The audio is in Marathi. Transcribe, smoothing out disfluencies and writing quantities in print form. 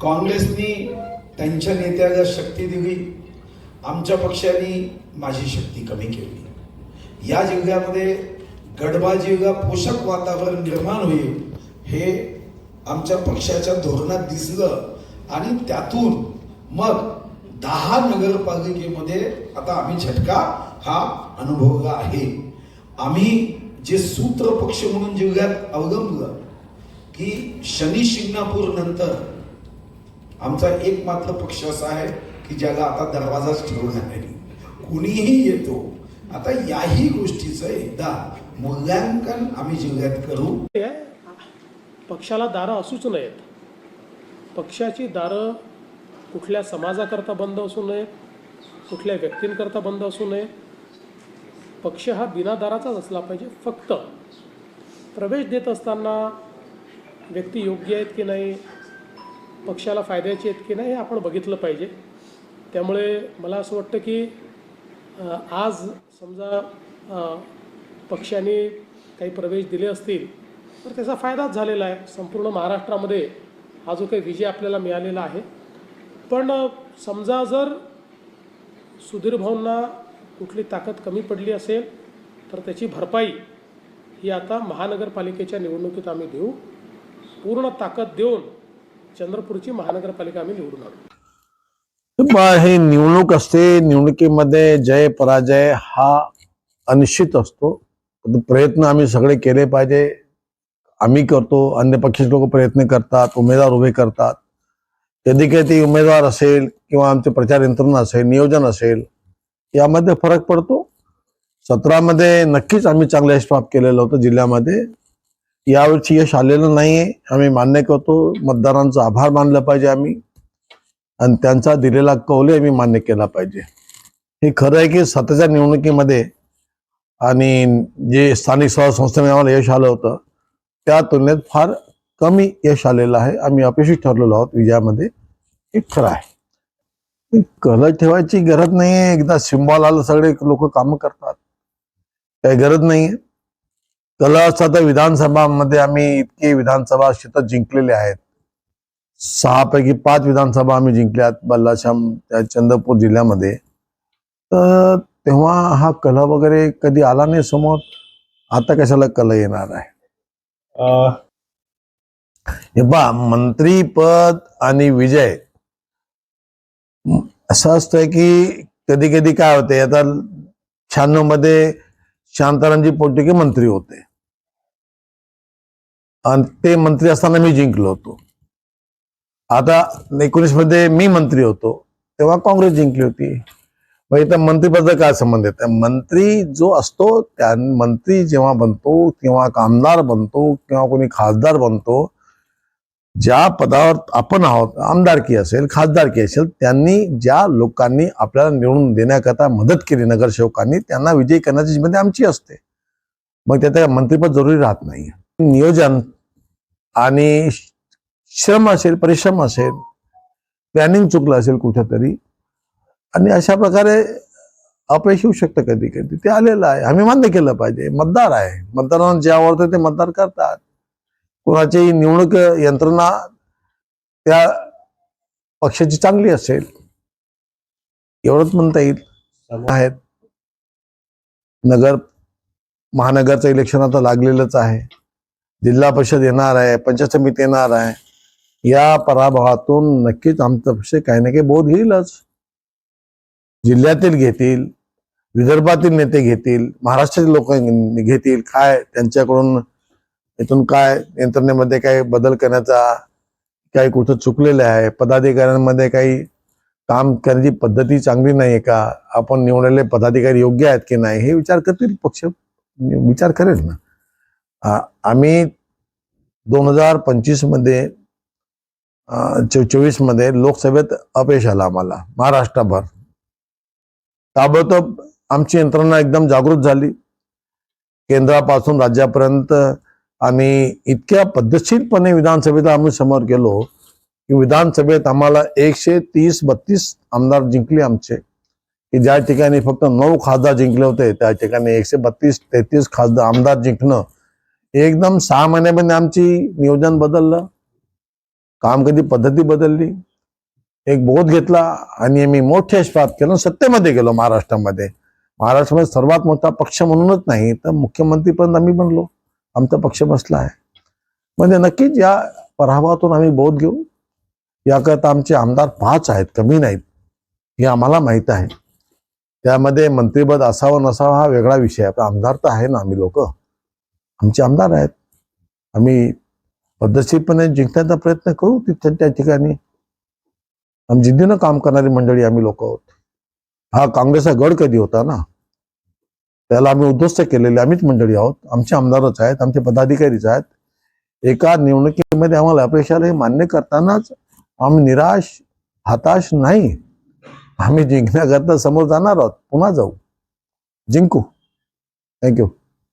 काँग्रेसनी त्यांच्या नेत्याला शक्ती दिली, आमच्या पक्षाने माझी शक्ती कमी केली। या जिल्ह्यामध्ये गडबाजीला पोषक वातावरण निर्माण होईल हे आमच्या पक्षाच्या धोरणात दिसलं आणि त्यातून मग 10 नगरपालिकेमध्ये आता आम्ही झटका हा अनुभवला आहे। आम्ही जे सूत्र पक्ष म्हणून जिल्ह्यात अवलंबलं की शनी शिंगणापूर नंतर आमचा एकमात्र पक्ष असा आहे की ज्याला आता दरवाजाच ठेवला नाही, कुणीही येतो। आता याही गोष्टीचं एकदा मूल्यांकन आम्ही जिल्ह्यात करू। पक्षाला दारं असूच नयेत, पक्षाची दारं कुठल्या समाजाकरता बंद असू नयेत, कुठल्या व्यक्तींकरता बंद असू नयेत। पक्ष हा बिना दाराचाच असला पाहिजे। फक्त प्रवेश देत असताना व्यक्ती योग्य आहेत की नाही, पक्षाला फायद्याचे आहेत की नाही हे आपण बघितलं पाहिजे। त्यामुळे मला असं वाटतं की आज समजा पक्षाने काही प्रवेश दिले असतील तर त्याचा फायदाच झालेला आहे। संपूर्ण महाराष्ट्रामध्ये हा जो काही विजय आपल्याला मिळालेला आहे, पण समजा जर सुधीर भाऊंना कुठली ताकद कमी पडली असेल तर त्याची भरपाई ही आता महानगरपालिकेच्या निवडणुकीत आम्ही देऊ। पूर्ण ताकद देऊन चंद्रपूरची महानगरपालिका आम्ही निवडून आणू। हे निवडणूक असते, निवडणुकीमध्ये जय पराजय हा अनिश्चित असतो। प्रयत्न आम्ही सगळे केले पाहिजे, आम्ही करतो, अन्य पक्षाचे लोक प्रयत्न करतात, उमेदवार उभे करतात। कधी कधी उमेदवार असेल किंवा आमचे प्रचार यंत्रणा असेल, नियोजन असेल, यामध्ये फरक पडतो। 17 मध्ये नक्कीच आम्ही चांगलं यश प्राप्त केलेलं होतं जिल्ह्यामध्ये। यावर्षी यश आलेलं नाहीये, आम्ही मान्य करतो। मतदारांचा आभार मानलं पाहिजे आम्ही, आणि त्यांचा दिलेला कौल आम्ही मान्य केला पाहिजे। हे खरं आहे की सध्याच्या निवडणुकीमध्ये आणि जे स्थानिक स्वराज्य संस्थेने आम्हाला यश आलं होतं त्या तुलनेत फार कमी यश आलेलं आहे। आम्ही अपेक्षित ठरलेलो आहोत विजयामध्ये, हे खरं आहे। कल ठेवायची गरज नाहीये, एकदा सिंबॉल आलं सगळे लोक कामं करतात, काही गरज नाहीये। कल असता तर विधानसभामध्ये आम्ही इतके विधानसभा क्षेत्र जिंकलेले आहेत, 6 पैकी 5 विधानसभा आम्ही जिंकल्यात बल्लाशाम चंद्रपूर जिल्ह्यामध्ये। तर तेव्हा हा कल वगैरे कधी आला नाही समोर, आता कशाला कल येणार आहे? हे पहा, मंत्रीपद आणि विजय असं असतंय की कधी कधी काय होते, आता 96 मध्ये शांतारामजी पोटके मंत्री होते आणि ते मंत्री असताना मी जिंकलो होतो। आता 19 मध्ये मी मंत्री होतो तेव्हा काँग्रेस जिंकली होती। मग इथं मंत्रीपदाचा काय संबंध आहे? मंत्री जो असतो त्या मंत्री जेव्हा बनतो किंवा आमदार बनतो किंवा कोणी खासदार बनतो, ज्या पदावर आपण आहोत, आमदारकी असेल खासदारकी असेल, त्यांनी ज्या लोकांनी आपल्याला निवडून देण्याकरता मदत केली, नगरसेवकांनी, त्यांना विजयी करण्याची जिम्मेदारी आमची असते। मग त्यात मंत्रीपद जरुरी राहत नाही। नियोजन आणि श्रम असेल, परिश्रम असेल, प्लॅनिंग चुकलं असेल कुठेतरी, आणि अशा प्रकारे अपयश येऊ शकतं कधी कधी, ते आलेलं आहे, आम्ही मान्य केलं पाहिजे। मतदार आहे, मतदारांना जे आवडतं ते मतदार करतात। कोणाची निवडणूक यंत्रणा त्या पक्षाची चांगली असेल एवढंच म्हणता येईल। आहेत महानगरचं इलेक्शन आता लागलेलंच आहे, जिल्हा परिषद येणार आहे, पंचायत समिती येणार आहे। या पराभवातून नक्कीच आमचा पक्ष काही ना काही बोध घेईलच। जिल्ह्यातील घेतील, विदर्भातील नेते घेतील, महाराष्ट्रातील लोक घेतील, काय त्यांच्याकडून इथून काय यंत्रणेमध्ये काही बदल करण्याचा, काही कुठं चुकलेलं आहे, पदाधिकाऱ्यांमध्ये काही काम करण्याची पद्धती चांगली नाही का, आपण निवडलेले पदाधिकारी योग्य आहेत की नाही, हे विचार करतील पक्ष, विचार करेल ना। आम्ही 2025 मध्ये 24 मध्ये लोकसभेत अपयश आलं आम्हाला महाराष्ट्रभर। ताबडतोब आमची यंत्रणा एकदम जागृत झाली, केंद्रापासून राज्यापर्यंत आम्ही इतक्या पद्धतशीरपणे विधानसभेला आम्ही समोर गेलो की विधानसभेत आम्हाला 130-32 आमदार जिंकले आमचे, की ज्या ठिकाणी फक्त 9 खासदार जिंकले होते त्या ठिकाणी 132-33 खासदार आमदार जिंकणं, एकदम 6 महिन्यामध्ये आमची नियोजन बदललं। काम कधी पद्धती बदलली, एक बोध घेतला आणि आम्ही मोठ्या श्वात केलं, सत्तेमध्ये गेलो. महाराष्ट्रामध्ये सर्वात मोठा पक्ष म्हणूनच नाही तर मुख्यमंत्रीपर्यंत आम्ही बनलो. आमचा पक्ष बसला आहे. म्हणजे नक्कीच या पराभवातून आम्ही बोध घेऊ. याकरता आमचे आमदार 5 आहेत, कमी नाहीत, हे आम्हाला माहीत आहे. त्यामध्ये मंत्रिपद असावं नसावं हा वेगळा विषय आहे, पण आमदार तर आहे ना. आम्ही लोक आमचे आमदार आहेत. आम्ही पद्धतशीरपणे जिंकण्याचा प्रयत्न करू त्या ठिकाणी. आम्ही जिद्दीनं काम करणारी मंडळी आम्ही लोक आहोत. हा काँग्रेसचा गड कधी होता ना, त्याला आम्ही उद्ध्वस्त केलेले आम्हीच मंडळी आहोत. आमचे आमदारच आहेत, आमचे पदाधिकारीच आहेत. एका निवडणुकीमध्ये आम्हाला अपयशाला हे मान्य करतानाच आम्ही निराश हताश नाही. आम्ही जिंकण्याकरता समोर जाणार आहोत, पुन्हा जाऊ, जिंकू. थँक्यू.